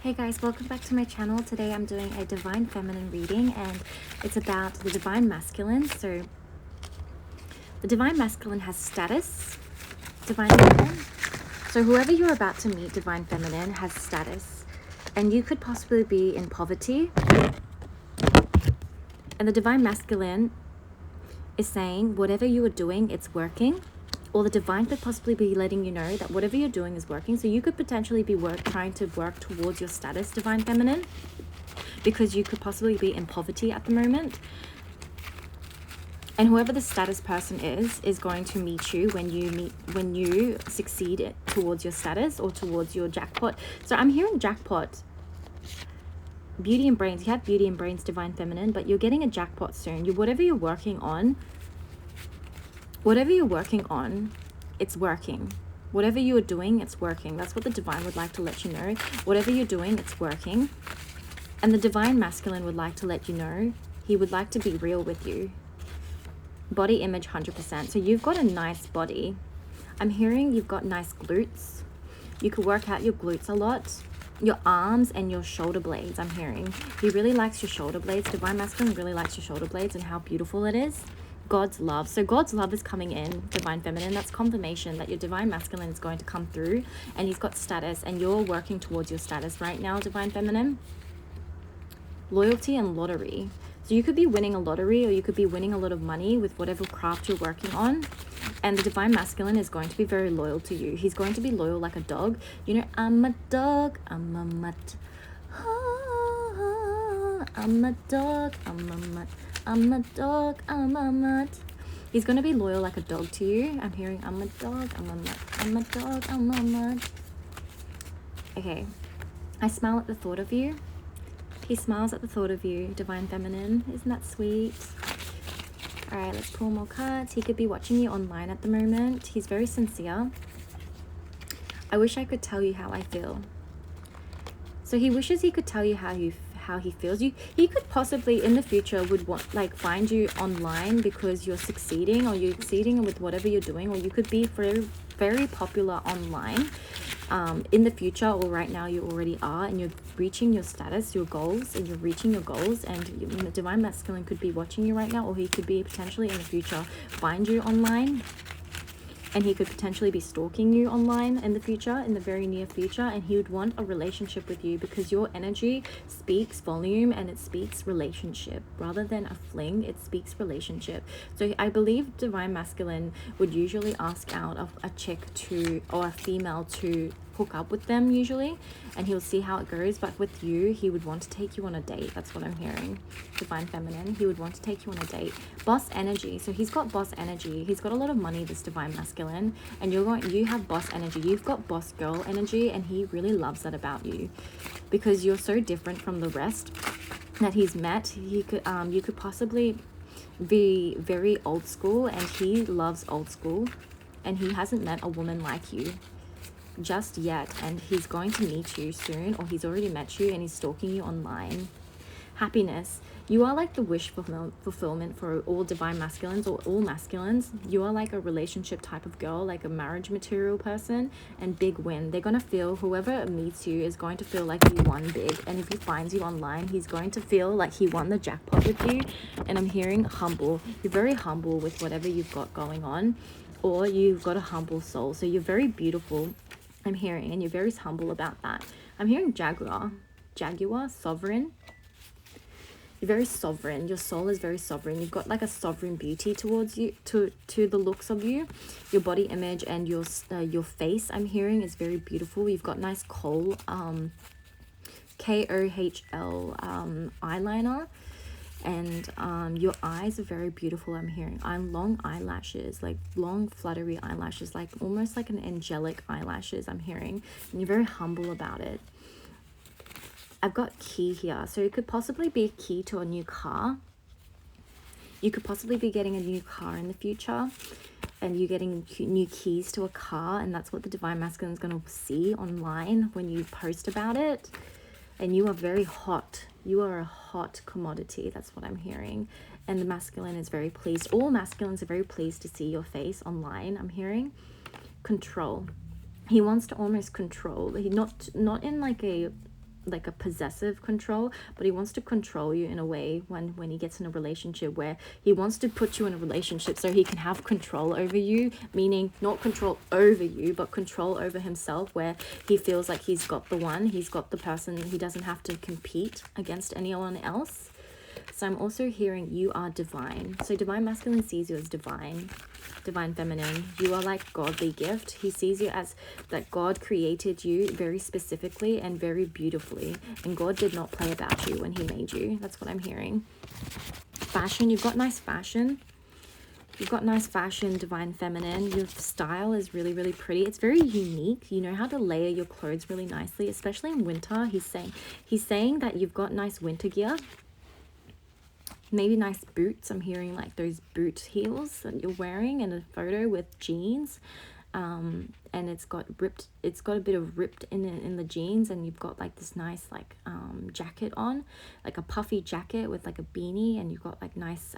Hey guys, welcome back to my channel. Today I'm doing a Divine Feminine reading and it's about the Divine Masculine. So the Divine Masculine has status, Divine Feminine. So whoever you're about to meet, Divine Feminine, has status. And you could possibly be in poverty. And the Divine Masculine is saying whatever you are doing, it's working. Or the Divine could possibly be letting you know that whatever you're doing is working. So you could potentially be trying to work towards your status, Divine Feminine, because you could possibly be in poverty at the moment. And whoever the status person is going to meet you when you succeed towards your status or towards your jackpot. So I'm hearing jackpot. Beauty and brains. You have beauty and brains, Divine Feminine, but you're getting a jackpot soon. Whatever you're working on, it's working. Whatever you're doing, it's working. That's what the Divine would like to let you know. Whatever you're doing, it's working. And the Divine Masculine would like to let you know he would like to be real with you. Body image 100%. So you've got a nice body. I'm hearing you've got nice glutes. You could work out your glutes a lot. Your arms and your shoulder blades, I'm hearing. He really likes your shoulder blades. Divine Masculine really likes your shoulder blades and how beautiful it is. God's love. So God's love is coming in, Divine Feminine. That's confirmation that your Divine Masculine is going to come through and he's got status and you're working towards your status right now, Divine Feminine. Loyalty and lottery. So you could be winning a lottery or you could be winning a lot of money with whatever craft you're working on. And the Divine Masculine is going to be very loyal to you. He's going to be loyal like a dog. You know, I'm a dog, I'm a mutt. I'm a dog, I'm a mutt. I'm a dog, I'm a mutt. He's going to be loyal like a dog to you. I'm hearing I'm a dog, I'm a mutt. I'm a dog, I'm a mutt. Okay. I smile at the thought of you. He smiles at the thought of you, Divine Feminine. Isn't that sweet? All right, let's pull more cards. He could be watching you online at the moment. He's very sincere. I wish I could tell you how I feel. So he wishes he could tell you how he feels. He could possibly in the future would want find you online because you're succeeding or you're exceeding with whatever you're doing, or you could be very, very popular online in the future, or right now you already are, and you're reaching your status, your goals, and you're reaching your goals, and the Divine Masculine could be watching you right now, or he could be potentially in the future find you online. And he could potentially be stalking you online in the future, in the very near future. And he would want a relationship with you because your energy speaks volume and it speaks relationship. Rather than a fling, it speaks relationship. So I believe Divine Masculine would usually ask out of a chick or a female to hook up with them usually. And he'll see how it goes. But with you, he would want to take you on a date. That's what I'm hearing. Divine Feminine. He would want to take you on a date. Boss energy. So he's got boss energy. He's got a lot of money, this Divine Masculine. And you have boss energy. You've got boss girl energy. And he really loves that about you. Because you're so different from the rest that he's met. You could possibly be very old school. And he loves old school. And he hasn't met a woman like you just yet, and he's going to meet you soon, or he's already met you and he's stalking you online. Happiness. You are like the wish fulfillment for all Divine Masculines or all masculines. You are like a relationship type of girl, like a marriage material person, and big win. They're going to feel, whoever meets you is going to feel like he won big. And if he finds you online, he's going to feel like he won the jackpot with you. And I'm hearing humble. You're very humble with whatever you've got going on, or you've got a humble soul. So you're very beautiful, I'm hearing, and you're very humble about that. I'm hearing jaguar, sovereign. You're very sovereign. Your soul is very sovereign. You've got like a sovereign beauty towards you, to the looks of you. Your body image and your face, I'm hearing, is very beautiful. You've got nice kohl, KOHL eyeliner. And your eyes are very beautiful, I'm hearing. Long eyelashes, like long fluttery eyelashes, like almost like an angelic eyelashes, I'm hearing. And you're very humble about it. I've got key here. So it could possibly be a key to a new car. You could possibly be getting a new car in the future. And you're getting new keys to a car. And that's what the Divine Masculine is going to see online when you post about it. And you are very hot. You are a hot commodity. That's what I'm hearing. And the masculine is very pleased. All masculines are very pleased to see your face online, I'm hearing. Control. He wants to almost control. He not in like a like a possessive control, but he wants to control you in a way when he gets in a relationship, where he wants to put you in a relationship so he can have control over you, meaning not control over you, but control over himself, where he feels like he's got the one, he's got the person, he doesn't have to compete against anyone else. So I'm also hearing you are divine. So divine masculine sees you as divine. Divine feminine, you are like godly gift. He sees you as that God created you very specifically and very beautifully, and God did not play about you when he made you. That's what I'm hearing. Fashion, you've got nice fashion. You've got nice fashion, divine feminine. Your style is really, really pretty. It's very unique. You know how to layer your clothes really nicely, especially in winter. He's saying that you've got nice winter gear. Maybe nice boots. I'm hearing like those boot heels that you're wearing in a photo with jeans. And it's got a bit of ripped in the jeans, and you've got like this nice like jacket on, like a puffy jacket with like a beanie, and you've got like nice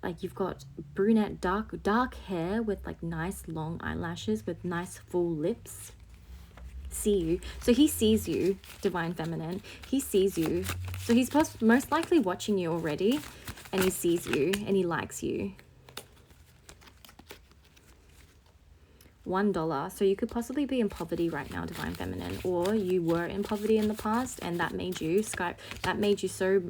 like you've got brunette dark hair with like nice long eyelashes with nice full lips. See you. So he sees you, divine feminine. He sees you. So he's most likely watching you already, and he sees you and he likes you. $1. So you could possibly be in poverty right now, divine feminine, or you were in poverty in the past, and that made you so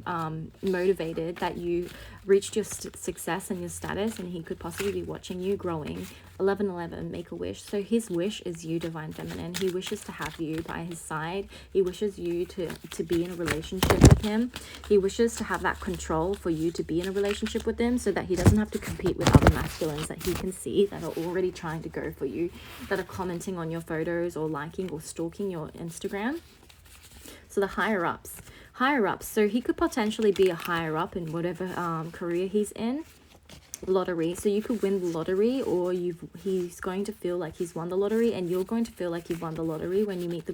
motivated that you reached your success and your status, and he could possibly be watching you growing. 1111, make a wish. So his wish is you, divine feminine. He wishes to have you by his side. He wishes you to be in a relationship with him. He wishes to have that control for you to be in a relationship with him, so that he doesn't have to compete with other masculines that he can see that are already trying to go for you, that are commenting on your photos or liking or stalking your Instagram. So the higher ups, so he could potentially be a higher up in whatever career he's in. Lottery, so you could win the lottery, or he's going to feel like he's won the lottery, and you're going to feel like you've won the lottery when you meet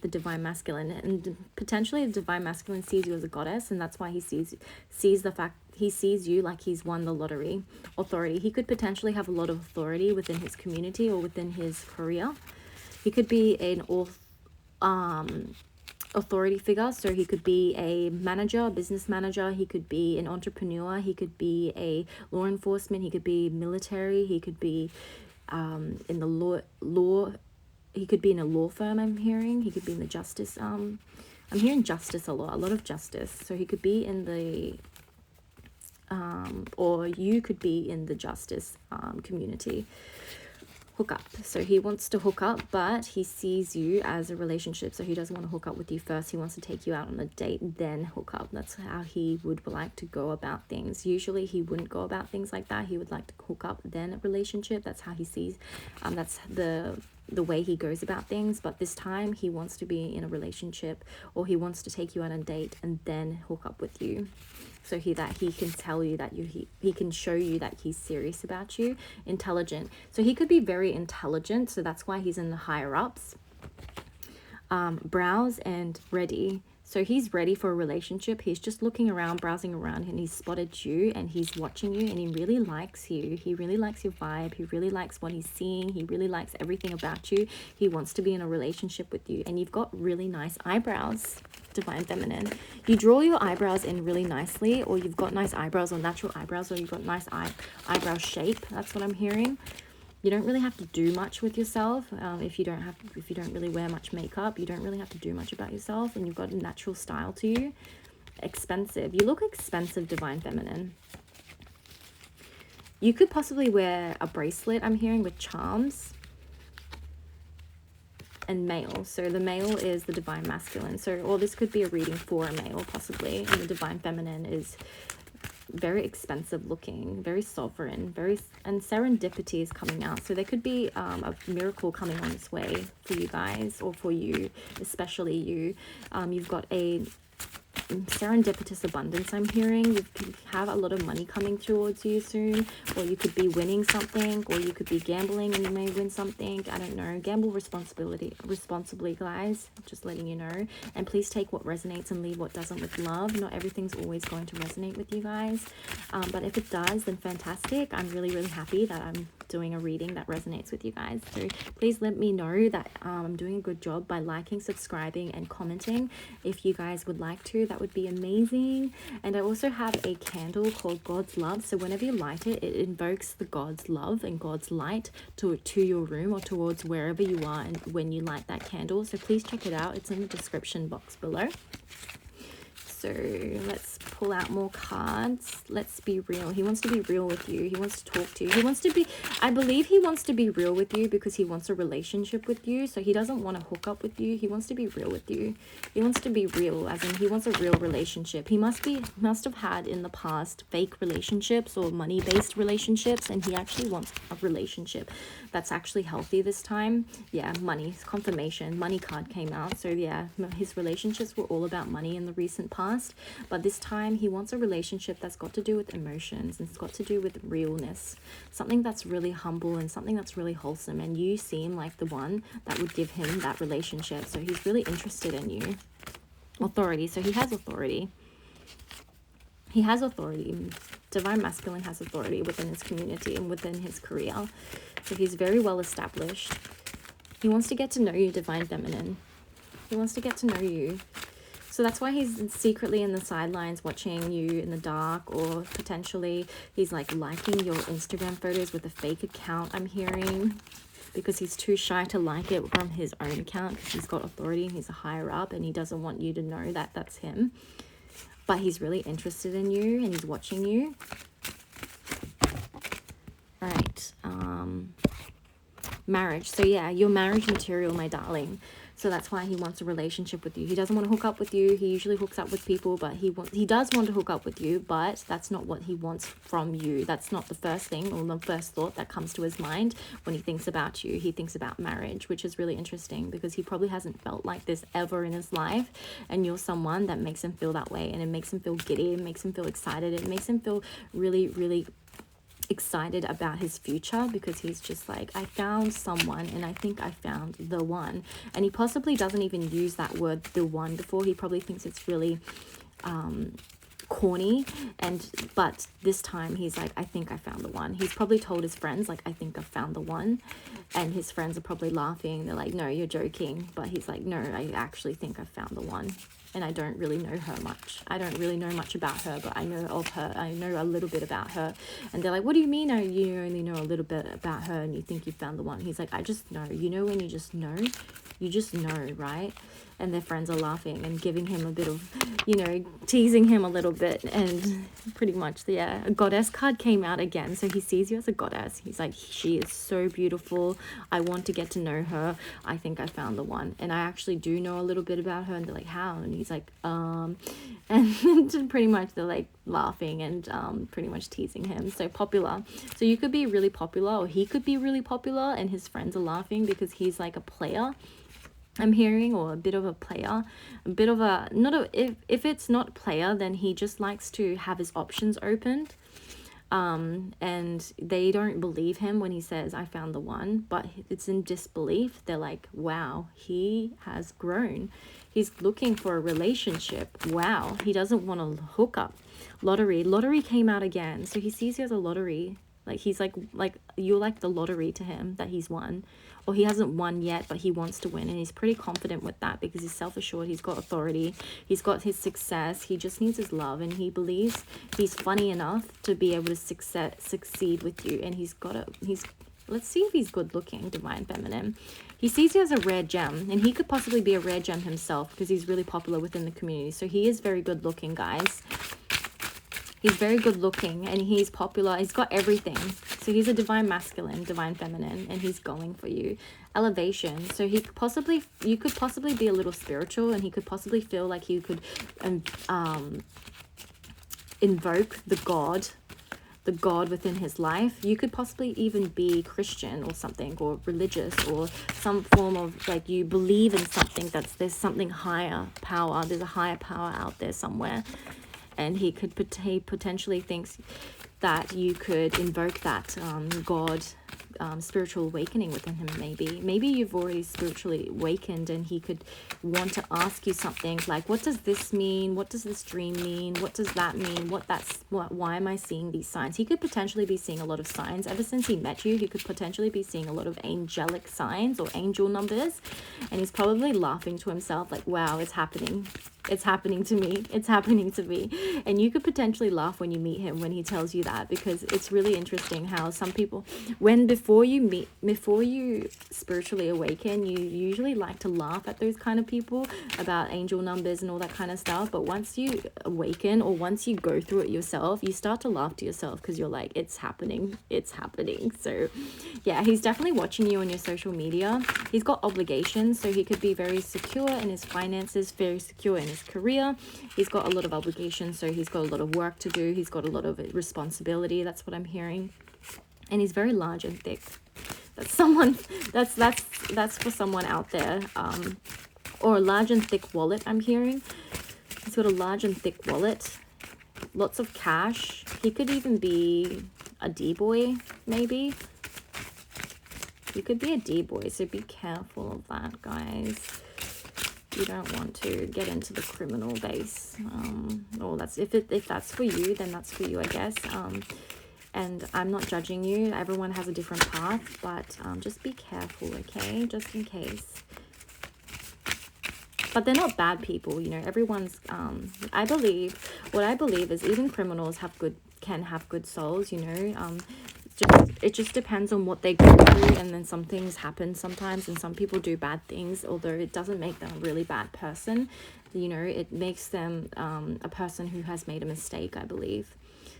the divine masculine. And potentially the divine masculine sees you as a goddess, and that's why he sees you like he's won the lottery. Authority, he could potentially have a lot of authority within his community or within his career. He could be an authority figure, so he could be a manager, a business manager, he could be an entrepreneur, he could be a law enforcement, he could be military, he could be in the law, he could be in a law firm. I'm hearing he could be in the justice, I'm hearing justice a lot of justice. So he could be in the or you could be in the justice community. Hook up. So he wants to hook up, but he sees you as a relationship, so he doesn't want to hook up with you first. He wants to take you out on a date, then hook up. That's how he would like to go about things. Usually he wouldn't go about things like that. He would like to hook up, then a relationship. That's how he sees, that's the way he goes about things. But this time he wants to be in a relationship, or he wants to take you out on a date and then hook up with you. So he can tell you that he can show you that he's serious about you. Intelligent, so he could be very intelligent, so that's why he's in the higher ups. Browse and ready, so he's ready for a relationship. He's just looking around, browsing around, and he's spotted you, and he's watching you, and he really likes you. He really likes your vibe. He really likes what he's seeing. He really likes everything about you. He wants to be in a relationship with you, and you've got really nice eyebrows, divine feminine. You draw your eyebrows in really nicely, or you've got nice eyebrows, or natural eyebrows, or you've got nice eyebrow shape. That's what I'm hearing. You don't really have to do much with yourself. If you don't really wear much makeup, you don't really have to do much about yourself, and you've got a natural style to you. Expensive. You look expensive, divine feminine. You could possibly wear a bracelet, I'm hearing, with charms. And male, so the male is the divine masculine, so, or this could be a reading for a male possibly, and the divine feminine is very expensive looking, very sovereign, and serendipity is coming out. So there could be a miracle coming on its way for you guys, or for you, especially you. You've got a serendipitous abundance, I'm hearing. You could have a lot of money coming towards you soon, or you could be winning something, or you could be gambling and you may win something. I don't know. Gamble responsibly, guys, just letting you know. And please take what resonates and leave what doesn't with love. Not everything's always going to resonate with you guys, but if it does, then fantastic. I'm really, really happy that I'm doing a reading that resonates with you guys. So please let me know that I'm doing a good job by liking, subscribing, and commenting. If you guys would like to, that would be amazing. And I also have a candle called God's Love. So whenever you light it, it invokes the God's love and God's light to your room or towards wherever you are, and when you light that candle. So please check it out. It's in the description box below. So let's pull out more cards. Let's be real. He wants to be real with you. He wants to talk to you. He wants to be, I believe he wants to be real with you because he wants a relationship with you. So he doesn't want to hook up with you. He wants to be real with you. He wants to be real, as in he wants a real relationship. He must have had in the past fake relationships or money-based relationships, and he actually wants a relationship that's actually healthy this time. Yeah, money, confirmation, money card came out. So yeah, his relationships were all about money in the recent past, but this time he wants a relationship that's got to do with emotions, and it's got to do with realness, something that's really humble and something that's really wholesome, and you seem like the one that would give him that relationship. So he's really interested in you. Authority. So he has authority. He has authority. Divine Masculine has authority within his community and within his career. So he's very well established. He wants to get to know you, Divine Feminine. He wants to get to know you. So that's why he's secretly in the sidelines watching you in the dark, or potentially he's like liking your Instagram photos with a fake account, I'm hearing, because he's too shy to like it from his own account because he's got authority and he's a higher up and he doesn't want you to know that that's him. But he's really interested in you and he's watching you. All right. Marriage. So yeah, your marriage material, my darling. So that's why he wants a relationship with you. He doesn't want to hook up with you. He usually hooks up with people, but he does want to hook up with you, but that's not what he wants from you. That's not the first thing or the first thought that comes to his mind when he thinks about you. He thinks about marriage, which is really interesting because he probably hasn't felt like this ever in his life, and you're someone that makes him feel that way, and it makes him feel giddy, it makes him feel excited, it makes him feel really, really excited about his future, because he's just like, I found someone and I think I found the one. And he possibly doesn't even use that word, the one, before. He probably thinks it's really corny, but this time he's like, I think I found the one. He's probably told his friends, like, I think I found the one, and his friends are probably laughing. They're like, no, you're joking. But he's like, no, I actually think I found the one. And I don't really know her much. I don't really know much about her, but I know of her. I know a little bit about her. And they're like, what do you mean you only know a little bit about her and you think you found the one? He's like, I just know. You know when you just know? You just know, right? And their friends are laughing and giving him a bit of, teasing him a little bit. And pretty much, yeah, a goddess card came out again. So he sees you as a goddess. He's like, she is so beautiful. I want to get to know her. I think I found the one. And I actually do know a little bit about her. And they're like, how? And he's like, and pretty much they're like laughing and pretty much teasing him. So popular. So you could be really popular, or he could be really popular, and his friends are laughing because he's like a player, I'm hearing, or a bit of a player, a bit of a, if it's not player, then he just likes to have his options opened. And they don't believe him when he says, I found the one, but it's in disbelief. They're like, wow, he has grown. He's looking for a relationship. Wow, he doesn't want to hook up. Lottery came out again. So he sees you as a lottery. Like he's like you're like the lottery to him that he's won. Or he hasn't won yet, but he wants to win, and he's pretty confident with that because he's self-assured, he's got authority, he's got his success, he just needs his love, and he believes he's funny enough to be able to succeed with you. And let's see if he's good looking, Divine Feminine. He sees you as a rare gem, and he could possibly be a rare gem himself because he's really popular within the community. So he is very good looking, guys. He's very good looking and he's popular. He's got everything. So he's a Divine Masculine, Divine Feminine, and he's going for you. Elevation. So you could possibly be a little spiritual, and he could possibly feel like you could invoke the God within his life. You could possibly even be Christian or something, or religious, or some form of, like, you believe in something, there's something higher power. There's a higher power out there somewhere. And he potentially thinks that you could invoke that God spiritual awakening within him. Maybe you've already spiritually awakened, and he could want to ask you something like, what does this mean? What does this dream mean? What does that mean? Why am I seeing these signs? He could potentially be seeing a lot of signs. Ever since he met you, he could potentially be seeing a lot of angelic signs or angel numbers, and he's probably laughing to himself like, wow, it's happening. It's happening to me. It's happening to me. And you could potentially laugh when you meet him, when he tells you that, because it's really interesting how some people, before you spiritually awaken, you usually like to laugh at those kind of people about angel numbers and all that kind of stuff. But once you awaken, or once you go through it yourself, you start to laugh to yourself, because you're like, it's happening. It's happening. So yeah, he's definitely watching you on your social media. He's got obligations, so he could be very secure in his finances, very secure in his career. He's got a lot of obligations, so he's got a lot of work to do. He's got a lot of responsibility. That's what I'm hearing. And he's very large and thick. That's someone, that's for someone out there. Or a large and thick wallet, I'm hearing. He's got a large and thick wallet. Lots of cash. He could even be a D-boy, maybe. You could be a D-boy, so be careful of that, guys. You don't want to get into the criminal base. Or that's if that's for you, then that's for you, I guess. And I'm not judging you. Everyone has a different path, but just be careful, okay? Just in case. But they're not bad people, you know. Everyone's what I believe is even criminals can have good souls, you know. It just depends on what they go through, and then some things happen sometimes, and some people do bad things, although it doesn't make them a really bad person. You know, it makes them a person who has made a mistake, I believe.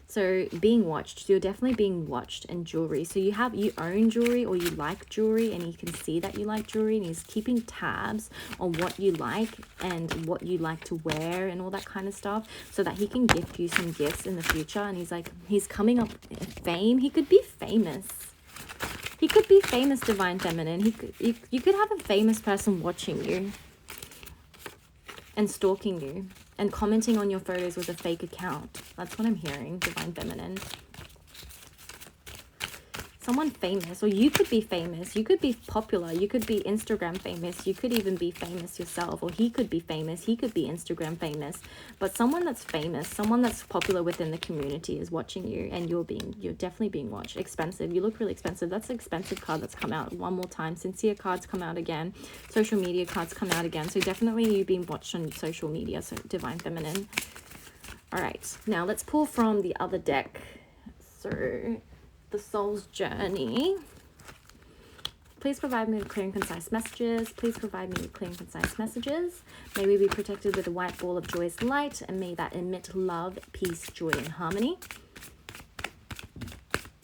So being watched, you're definitely being watched. And jewelry, so you own jewelry, or you like jewelry, and he can see that you like jewelry, and he's keeping tabs on what you like and what you like to wear and all that kind of stuff, so that he can gift you some gifts in the future. And he's coming up fame. He could be famous. He could be famous, Divine Feminine. You could have a famous person watching you and stalking you and commenting on your photos with a fake account. That's what I'm hearing, Divine Feminine. Someone famous, or you could be famous. You could be popular. You could be Instagram famous. You could even be famous yourself, or he could be famous. He could be Instagram famous. But someone that's famous, someone that's popular within the community is watching you, and you're definitely being watched. Expensive. You look really expensive. That's an expensive card that's come out one more time. Sincere cards come out again. Social media cards come out again. So definitely you're being watched on social media, so Divine Feminine. All right. Now let's pull from the other deck. So the soul's journey. Please provide me with clear and concise messages. Please provide me with clear and concise messages. May we be protected with a white ball of joyous light, and may that emit love, peace, joy, and harmony.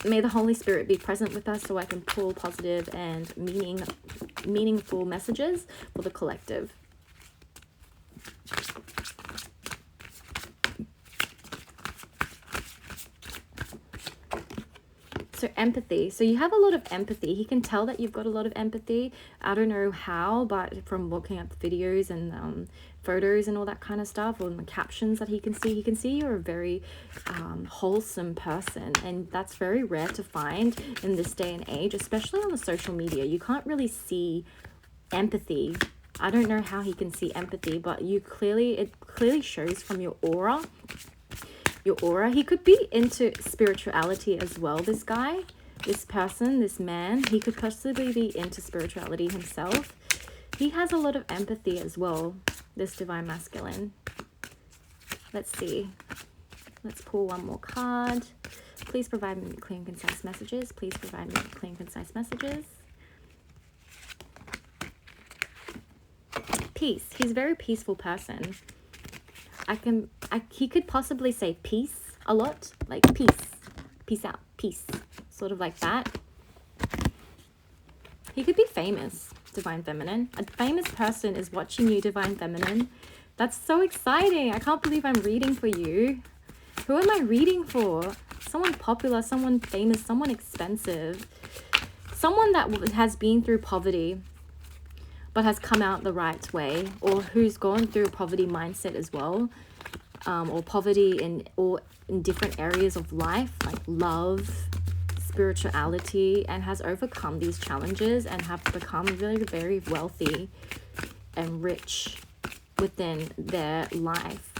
May the Holy Spirit be present with us, so I can pull positive and meaningful messages for the collective. So empathy. So you have a lot of empathy. He can tell that you've got a lot of empathy. I don't know how, but from looking at the videos and photos and all that kind of stuff, or in the captions that he can see you're a very wholesome person, and that's very rare to find in this day and age, especially on the social media. You can't really see empathy. I don't know how he can see empathy, but it clearly shows from your aura. Your aura. He could be into spirituality as well. This guy, this person, this man, he could possibly be into spirituality himself. He has a lot of empathy as well, this Divine Masculine. Let's see. Let's pull one more card. Please provide me with clear and concise messages. Please provide me with clear and concise messages. Peace. He's a very peaceful person. He could possibly say peace a lot, like peace out, peace, sort of like that. He could be famous, Divine Feminine. A famous person is watching you, Divine Feminine. That's so exciting. I can't believe I'm reading for you. Who am I reading for? Someone popular, someone famous, someone expensive. Someone that has been through poverty, but has come out the right way, or who's gone through a poverty mindset as well, or poverty in different areas of life, like love, spirituality and has overcome these challenges and have become very, very wealthy and rich within their life.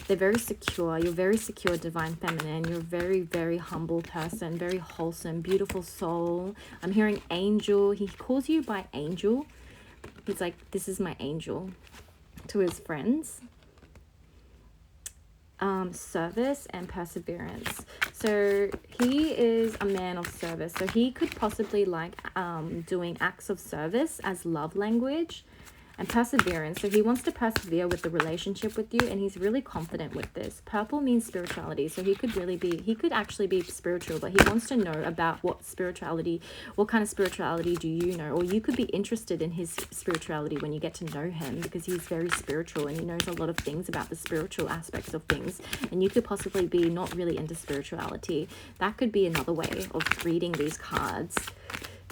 They're very secure. You're very secure, divine feminine. You're a very, very humble person, very wholesome, beautiful soul. I'm hearing angel. He calls you by angel. He's like, this is my angel, to his friends. Service and perseverance. So he is a man of service. So he could possibly like doing acts of service as love language. And perseverance. So he wants to persevere with the relationship with you, and he's really confident with this. Purple means spirituality. So he could actually be spiritual, but he wants to know about what kind of spirituality do you know? Or you could be interested in his spirituality when you get to know him, because he's very spiritual and he knows a lot of things about the spiritual aspects of things. And you could possibly be not really into spirituality. That could be another way of reading these cards.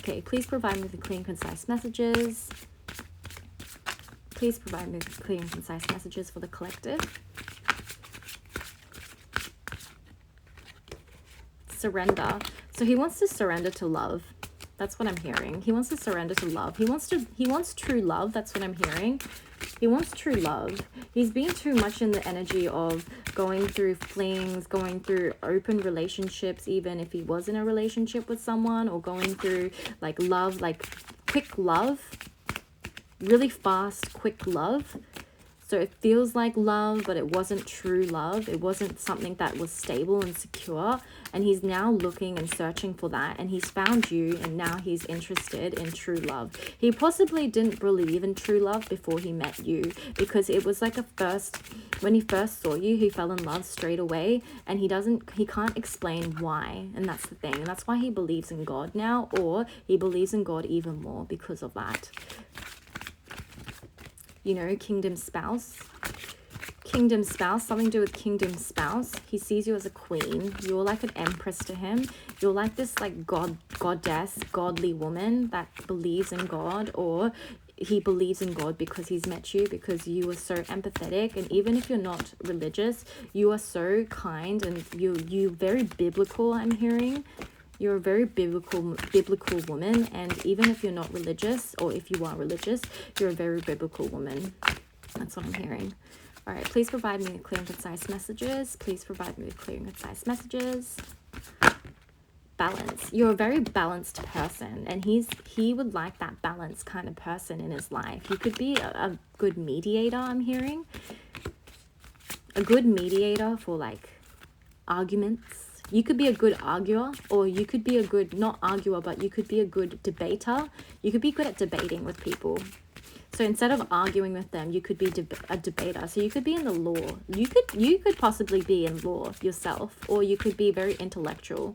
Okay, please provide me with the clear and concise messages. Please provide me with clear and concise messages for the collective. Surrender. So he wants to surrender to love. That's what I'm hearing. He wants to surrender to love. He wants true love. That's what I'm hearing. He wants true love. He's been too much in the energy of going through flings, going through open relationships, even if he was in a relationship with someone, or going through like love, like quick love. Really fast, quick love. So it feels like love, but it wasn't true love. It wasn't something that was stable and secure. And he's now looking and searching for that. And he's found you, and now he's interested in true love. He possibly didn't believe in true love before he met you, because it was like when he first saw you, he fell in love straight away, and he can't explain why. And that's the thing. And that's why he believes in God now, or he believes in God even more because of that. You know, kingdom spouse, something to do with kingdom spouse. He sees you as a queen. You're like an empress to him. You're like this like goddess, godly woman that believes in God, or he believes in God because he's met you, because you are so empathetic. And even if you're not religious, you are so kind, and you're very biblical, I'm hearing. You're a very biblical woman, and even if you're not religious, or if you are religious, you're a very biblical woman. That's what I'm hearing. All right, please provide me with clear and concise messages. Please provide me with clear and concise messages. Balance. You're a very balanced person, and he would like that balanced kind of person in his life. You could be a good mediator, I'm hearing. A good mediator for like arguments. You could be a good arguer, or you could be a good, not arguer, but you could be a good debater. You could be good at debating with people. So instead of arguing with them, you could be a debater. So you could be in the law. You could possibly be in law yourself, or you could be very intellectual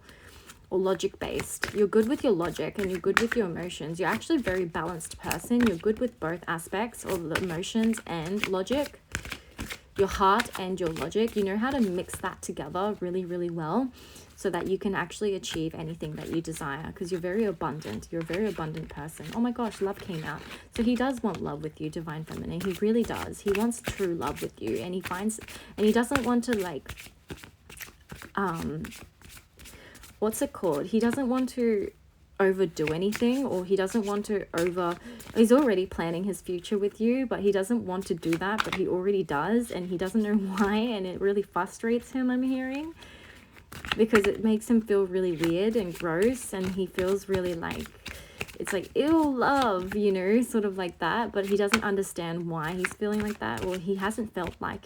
or logic based. You're good with your logic, and you're good with your emotions. You're actually a very balanced person. You're good with both aspects of the emotions and logic. Your heart and your logic. You know how to mix that together really, really well, so that you can actually achieve anything that you desire, because you're very abundant. You're a very abundant person. Oh my gosh, love came out. So he does want love with you, divine feminine. He really does. He wants true love with you, and he doesn't want to like what's it called? He doesn't want to overdo anything, or he doesn't want to he's already planning his future with you, but he doesn't want to do that, but he already does, and he doesn't know why, and it really frustrates him, I'm hearing, because it makes him feel really weird and gross, and he feels really like it's like, ew, love, you know, sort of like that, but he doesn't understand why he's feeling like that, or he hasn't felt like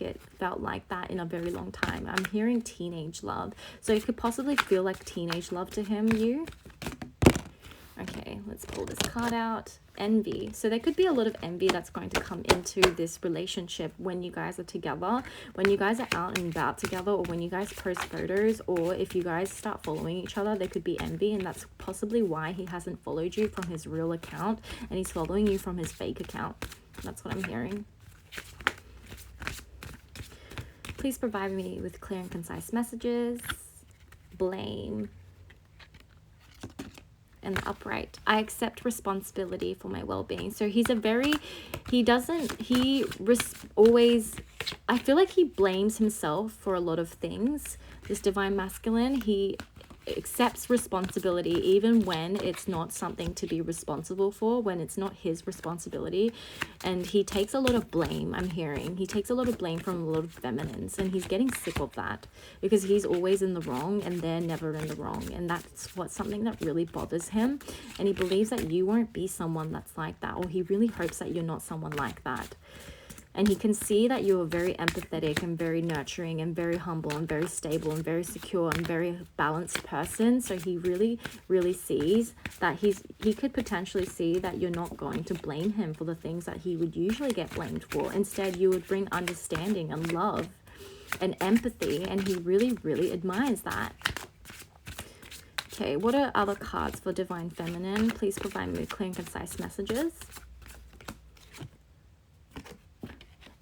that in a very long time. I'm hearing teenage love, so it could possibly feel like teenage love to him, you. Okay, let's pull this card out. Envy. So there could be a lot of envy that's going to come into this relationship when you guys are together, when you guys are out and about together, or when you guys post photos, or if you guys start following each other, there could be envy, and that's possibly why he hasn't followed you from his real account, and he's following you from his fake account. That's what I'm hearing. Please provide me with clear and concise messages. Blame. And the upright. I accept responsibility for my well-being. So he's always, I feel like he blames himself for a lot of things. This divine masculine, he accepts responsibility even when it's not something to be responsible for, when it's not his responsibility. And he takes a lot of blame, I'm hearing. He takes a lot of blame from a lot of feminines, and he's getting sick of that because he's always in the wrong and they're never in the wrong. And that's something that really bothers him. And he believes that you won't be someone that's like that, or he really hopes that you're not someone like that. And he can see that you're very empathetic and very nurturing and very humble and very stable and very secure and very balanced person. So he really, really sees that he could potentially see that you're not going to blame him for the things that he would usually get blamed for. Instead, you would bring understanding and love and empathy, and he really, really admires that. Okay, what are other cards for Divine Feminine? Please provide me with clear and concise messages.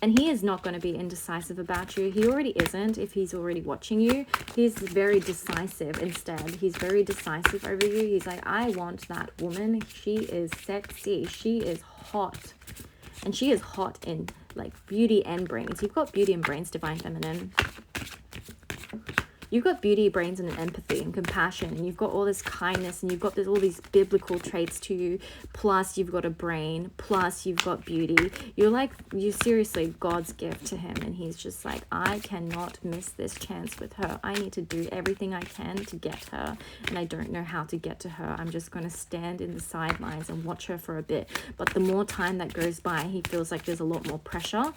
And he is not going to be indecisive about you. He already isn't if he's already watching you. He's very decisive instead. He's very decisive over you. He's like, I want that woman. She is sexy. She is hot. And she is hot in like beauty and brains. You've got beauty and brains, Divine Feminine. You've got beauty, brains, and empathy and compassion, and you've got all this kindness, and you've got all these biblical traits to you, plus you've got a brain, plus you've got beauty. You're seriously God's gift to him, and he's just like, I cannot miss this chance with her. I need to do everything I can to get her, and I don't know how to get to her. I'm just going to stand in the sidelines and watch her for a bit. But the more time that goes by, he feels like there's a lot more pressure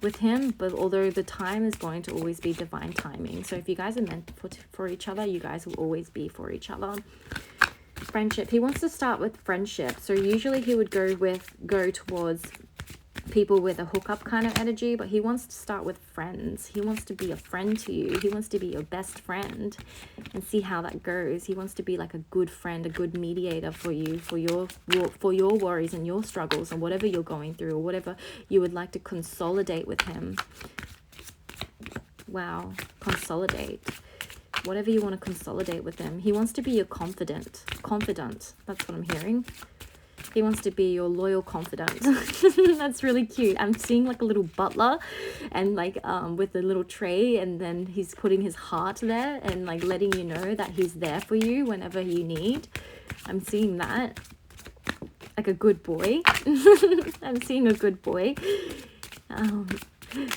with him, but although the time is going to always be divine timing. So if you guys are meant for each other, you guys will always be for each other. Friendship. He wants to start with friendship. So usually he would go towards people with a hookup kind of energy, but he wants to start with friends. He wants to be a friend to you. He wants to be your best friend and see how that goes. He wants to be like a good friend, a good mediator for you, for your worries and your struggles and whatever you're going through, or whatever you would like to consolidate with him. Wow, consolidate. Whatever you want to consolidate with him. He wants to be your confidant. That's what I'm hearing. He wants to be your loyal confidant. That's really cute. I'm seeing like a little butler and like with a little tray, and then he's putting his heart there and like letting you know that he's there for you whenever you need. I'm seeing that. Like a good boy. I'm seeing a good boy.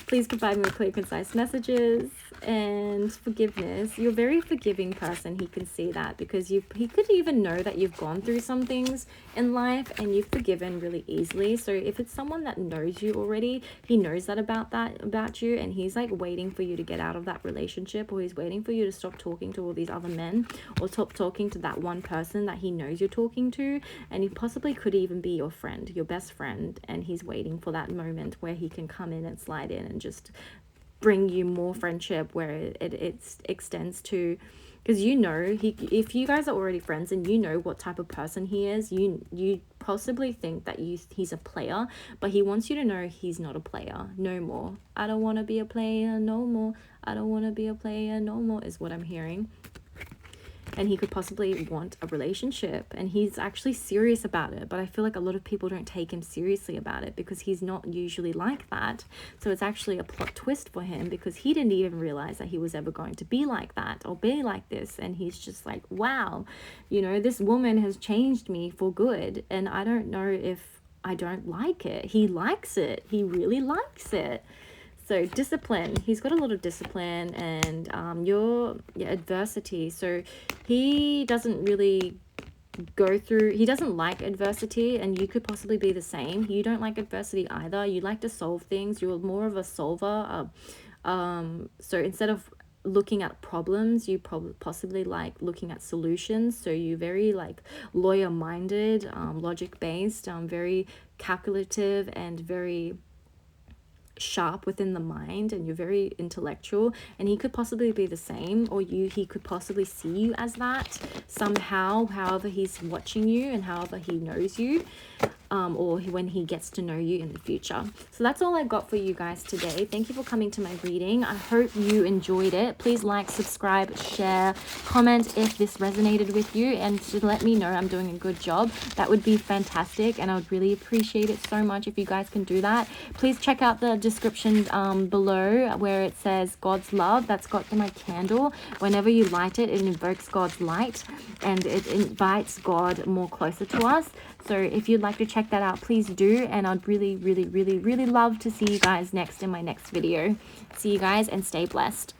Please provide me with clear, concise messages. And forgiveness. You're a very forgiving person. He can see that because he could even know that you've gone through some things in life and you've forgiven really easily. So if it's someone that knows you already, he knows that about you, and he's like waiting for you to get out of that relationship, or he's waiting for you to stop talking to all these other men, or stop talking to that one person that he knows you're talking to. And he possibly could even be your friend, your best friend, and he's waiting for that moment where he can come in and slide in and just bring you more friendship, where it extends to, because you know if you guys are already friends and you know what type of person he is, you possibly think that he's a player, but he wants you to know he's not a player no more. I don't want to be a player no more. I don't want to be a player no more is what I'm hearing. And he could possibly want a relationship, and he's actually serious about it, but I feel like a lot of people don't take him seriously about it because he's not usually like that. So it's actually a plot twist for him, because he didn't even realize that he was ever going to be like that or be like this, and he's just like, wow, you know, this woman has changed me for good, and I don't know if I don't like it. He likes it. He really likes it. So discipline, he's got a lot of discipline, and your adversity. So he doesn't really he doesn't like adversity, and you could possibly be the same. You don't like adversity either. You like to solve things. You're more of a solver. So instead of looking at problems, you possibly like looking at solutions. So you're very like lawyer minded, logic based, very calculative, and very sharp within the mind, and you're very intellectual. And he could possibly be the same, or he could possibly see you as that somehow, however he's watching you and however he knows you. or when he gets to know you in the future. So that's all I got for you guys today. Thank you for coming to my reading. I hope you enjoyed it. Please like, subscribe, share, comment if this resonated with you, and to let me know I'm doing a good job. That would be fantastic, and I would really appreciate it so much if you guys can do that. Please check out the description below where it says God's love. That's got my candle. Whenever you light it, it invokes God's light and it invites God more closer to us. So if you'd like to check that out, please do, and I'd really love to see you guys next in my next video. See you guys and stay blessed.